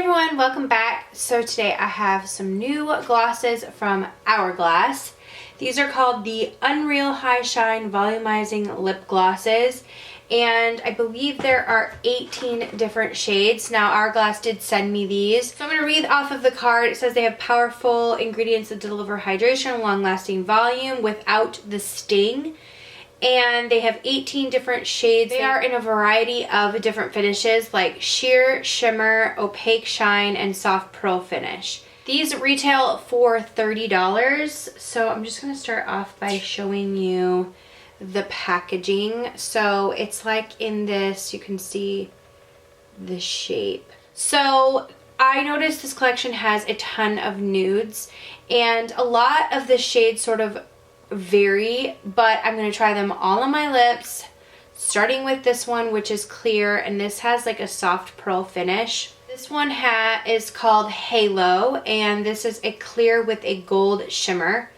everyone, welcome back. So today I have some new glosses from Hourglass. These are called the Unreal High Shine Volumizing Lip Glosses, and I believe there are 18 different shades. Now Hourglass did send me these, so I'm going to read off of the card. It says they have powerful ingredients that deliver hydration and long-lasting volume without the sting. And they have 18 different shades. They are in a variety of different finishes like sheer, shimmer, opaque shine, and soft pearl finish. These retail for $30. So I'm just gonna start off by showing you the packaging. So it's like in this, you can see the shape. So I noticed this collection has a ton of nudes, and a lot of the shades sort of vary, but I'm going to try them all on my lips, starting with this one, which is clear, and this has like a soft pearl finish. This one is called Halo, and this is a clear with a gold shimmer.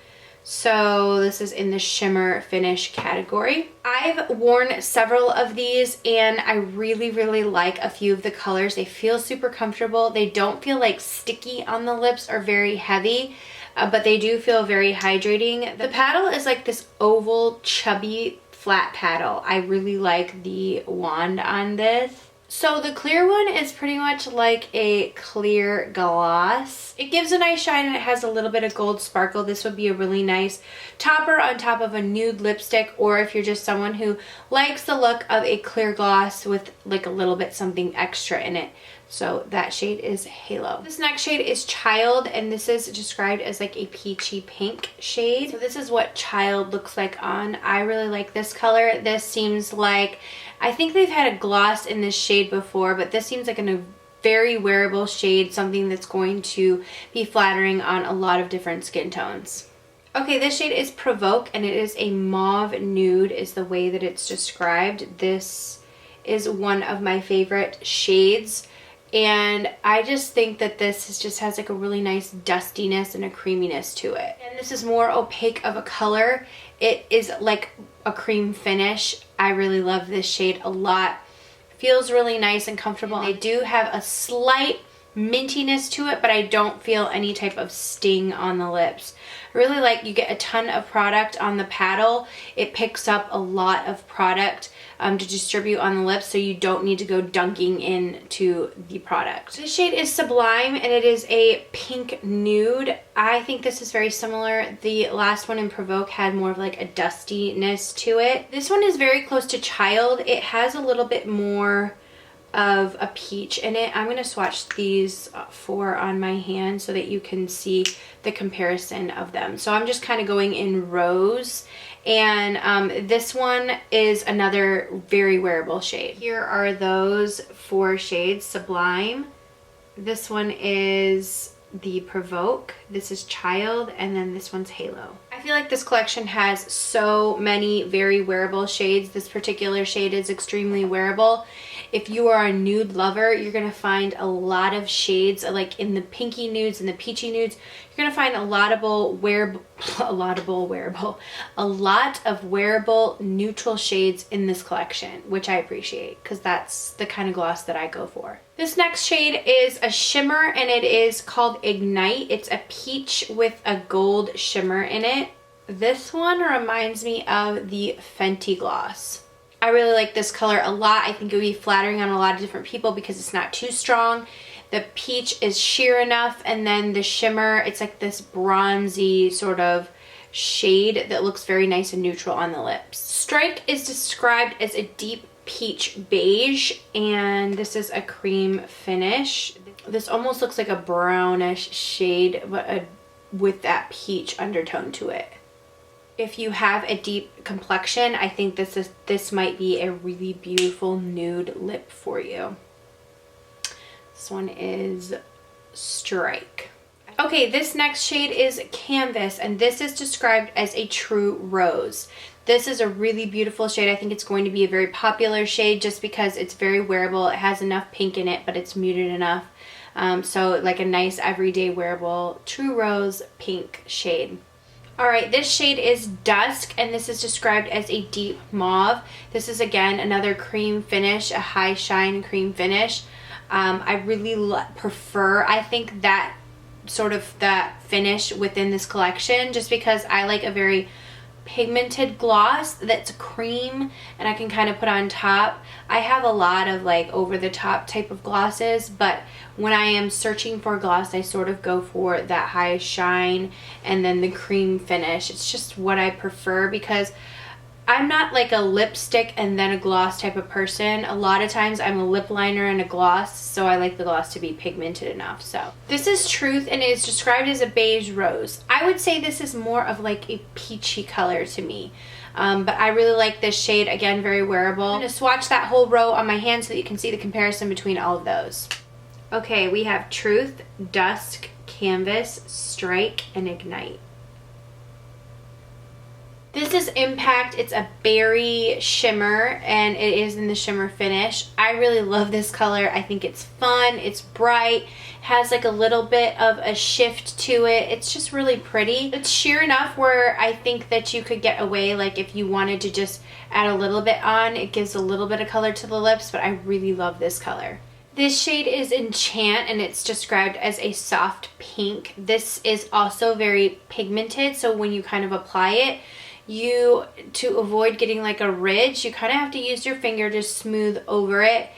So this is in the shimmer finish category. I've worn several of these and I really like a few of the colors. They feel super comfortable. They don't feel like sticky on the lips or very heavy. But they do feel very hydrating. The paddle is like this oval, chubby, flat paddle. I really like the wand on this. So the clear one is pretty much like a clear gloss. It gives a nice shine and it has a little bit of gold sparkle. This would be a really nice topper on top of a nude lipstick, or if you're just someone who likes the look of a clear gloss with like a little bit something extra in it. So that shade is Halo. This next shade is Child, and this is described as like a peachy pink shade. So this is what Child looks like on. I really like this color. This seems like, I think they've had a gloss in this shade before, but this seems like a very wearable shade, something that's going to be flattering on a lot of different skin tones. Okay, this shade is Provoke, and it is a mauve nude is the way that it's described. This is one of my favorite shades. And I just think that this just has like a really nice dustiness and a creaminess to it. And this is more opaque of a color. It is like a cream finish. I really love this shade a lot. It feels really nice and comfortable. They do have a slight mintiness to it, but I don't feel any type of sting on the lips. I really like, you get a ton of product on the paddle. It picks up a lot of product to distribute on the lips, so you don't need to go dunking into the product. This shade is Sublime, and it is a pink nude. I think this is very similar. The last one in Provoke had more of like a dustiness to it. This one is very close to Child. It has a little bit more of a peach in it. I'm going to swatch these four on my hand so that you can see the comparison of them. So I'm just kind of going in Rose, and this one is another very wearable shade. Here are those four shades. Sublime, this one is the Provoke, this is Child, and then this one's Halo. I feel like this collection has so many very wearable shades. This particular shade is extremely wearable. If you are a nude lover, you're gonna find a lot of shades, like in the pinky nudes and the peachy nudes. You're gonna find a lot of wearable neutral shades in this collection, which I appreciate because that's the kind of gloss that I go for. This next shade is a shimmer, and it is called Ignite. It's a peach with a gold shimmer in it. This one reminds me of the Fenty gloss. I really like this color a lot. I think it would be flattering on a lot of different people because it's not too strong. The peach is sheer enough, and then the shimmer, it's like this bronzy sort of shade that looks very nice and neutral on the lips. Strike is described as a deep peach beige, and this is a cream finish. This almost looks like a brownish shade, but with that peach undertone to it. If you have a deep complexion, I think this might be a really beautiful nude lip for you. This one is Strike. Okay, this next shade is Canvas, and this is described as a true rose. This is a really beautiful shade. I think it's going to be a very popular shade just because it's very wearable. It has enough pink in it, but it's muted enough. So like a nice everyday wearable true rose pink shade. Alright, this shade is Dusk, and this is described as a deep mauve. This is again another cream finish, a high shine cream finish. I really prefer, I think, that sort of that finish within this collection, just because I like a very pigmented gloss that's cream and I can kind of put on top. I have a lot of like over the top type of glosses, but when I am searching for a gloss, I sort of go for that high shine and then the cream finish. It's just what I prefer, because I'm not like a lipstick and then a gloss type of person. A lot of times I'm a lip liner and a gloss, so I like the gloss to be pigmented enough. So this is Truth, and it is described as a beige rose. I would say this is more of like a peachy color to me. But I really like this shade. Again, very wearable. I'm going to swatch that whole row on my hand so that you can see the comparison between all of those. Okay, we have Truth, Dusk, Canvas, Strike, and Ignite. This is Impact. It's a berry shimmer, and it is in the shimmer finish. I really love this color. I think it's fun, it's bright, has like a little bit of a shift to it. It's just really pretty. It's sheer enough where I think that you could get away, like if you wanted to just add a little bit on, it gives a little bit of color to the lips, but I really love this color. This shade is Enchant, and it's described as a soft pink. This is also very pigmented, so when you kind of apply it, to avoid getting like a ridge, you kind of have to use your finger to smooth over it,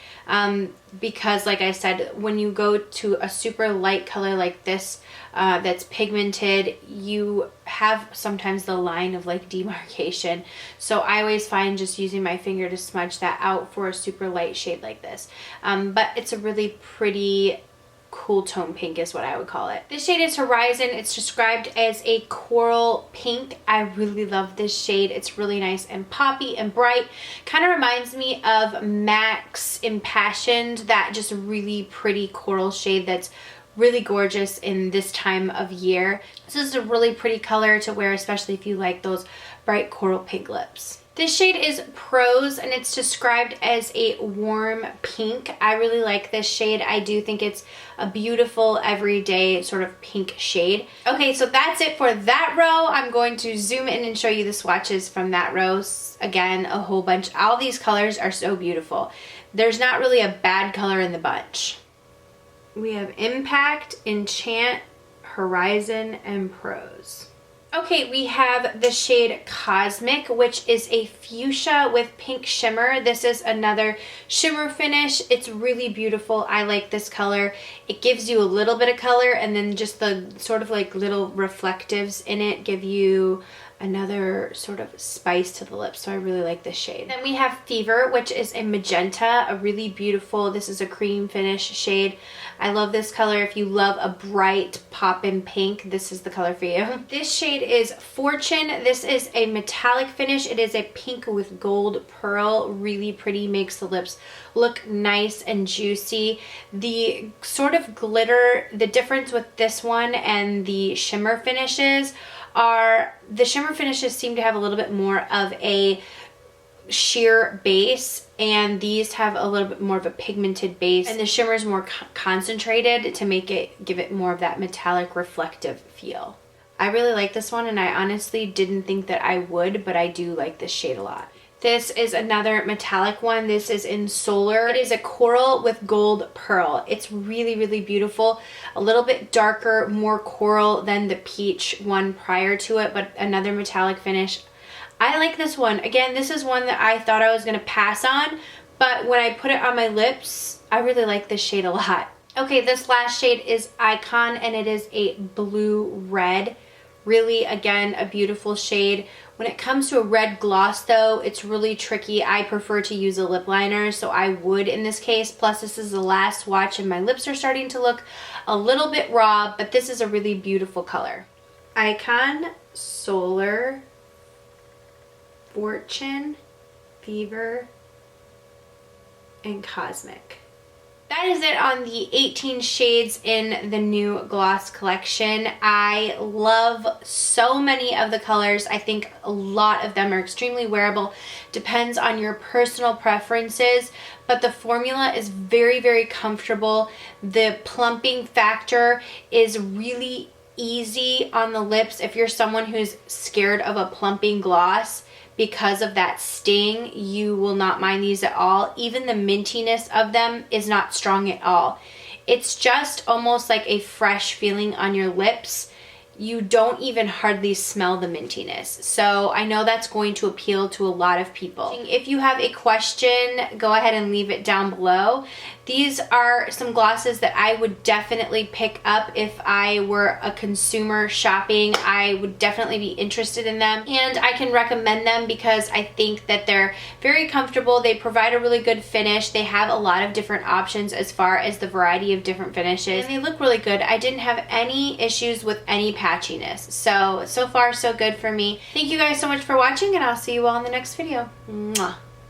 because like I said, when you go to a super light color like this that's pigmented, you have sometimes the line of like demarcation. So I always find just using my finger to smudge that out for a super light shade like this. But it's a really pretty cool tone pink is what I would call it. This shade is Horizon. It's described as a coral pink. I really love this shade. It's really nice and poppy and bright. Kind of reminds me of MAC's Impassioned, that just really pretty coral shade that's really gorgeous in this time of year. This is a really pretty color to wear, especially if you like those bright coral pink lips. This shade is Prose, and it's described as a warm pink. I really like this shade. I do think it's a beautiful everyday sort of pink shade. Okay, so that's it for that row. I'm going to zoom in and show you the swatches from that row. Again, a whole bunch. All these colors are so beautiful. There's not really a bad color in the bunch. We have Impact, Enchant, Horizon, and Prose. Okay, we have the shade Cosmic, which is a fuchsia with pink shimmer. This is another shimmer finish. It's really beautiful. I like this color. It gives you a little bit of color, and then just the sort of like little reflectives in it give you another sort of spice to the lips, so I really like this shade. Then we have Fever, which is a magenta, a really beautiful, this is a cream finish shade. I love this color. If you love a bright pop-in pink, this is the color for you. This shade is Fortune. This is a metallic finish. It is a pink with gold pearl, really pretty, makes the lips look nice and juicy. The sort of glitter, the difference with this one and the shimmer finishes are, the shimmer finishes seem to have a little bit more of a sheer base, and these have a little bit more of a pigmented base, and the shimmer is more concentrated to make it, give it more of that metallic reflective feel. I really like this one, and I honestly didn't think that I would, but I do like this shade a lot. This is another metallic one. This is in Solar. It is a coral with gold pearl. It's really, really beautiful. A little bit darker, more coral than the peach one prior to it, but another metallic finish. I like this one. Again, this is one that I thought I was going to pass on, but when I put it on my lips, I really like this shade a lot. Okay, this last shade is Icon, and it is a blue red. Really, again, a beautiful shade. When it comes to a red gloss though, it's really tricky. I prefer to use a lip liner, so I would in this case. Plus, this is the last swatch and my lips are starting to look a little bit raw, but this is a really beautiful color. Icon, Solar, Fortune, Fever, and Cosmic. That is it on the 18 shades in the new gloss collection. I love so many of the colors. I think a lot of them are extremely wearable. Depends on your personal preferences, but the formula is very, very comfortable. The plumping factor is really easy on the lips. If you're someone who's scared of a plumping gloss, because of that sting, you will not mind these at all. Even the mintiness of them is not strong at all. It's just almost like a fresh feeling on your lips. You don't even hardly smell the mintiness. So I know that's going to appeal to a lot of people. If you have a question, go ahead and leave it down below. These are some glosses that I would definitely pick up if I were a consumer shopping. I would definitely be interested in them, and I can recommend them because I think that they're very comfortable. They provide a really good finish. They have a lot of different options as far as the variety of different finishes, and they look really good. I didn't have any issues with any patchiness. So far so good for me. Thank you guys so much for watching, and I'll see you all in the next video. Mwah.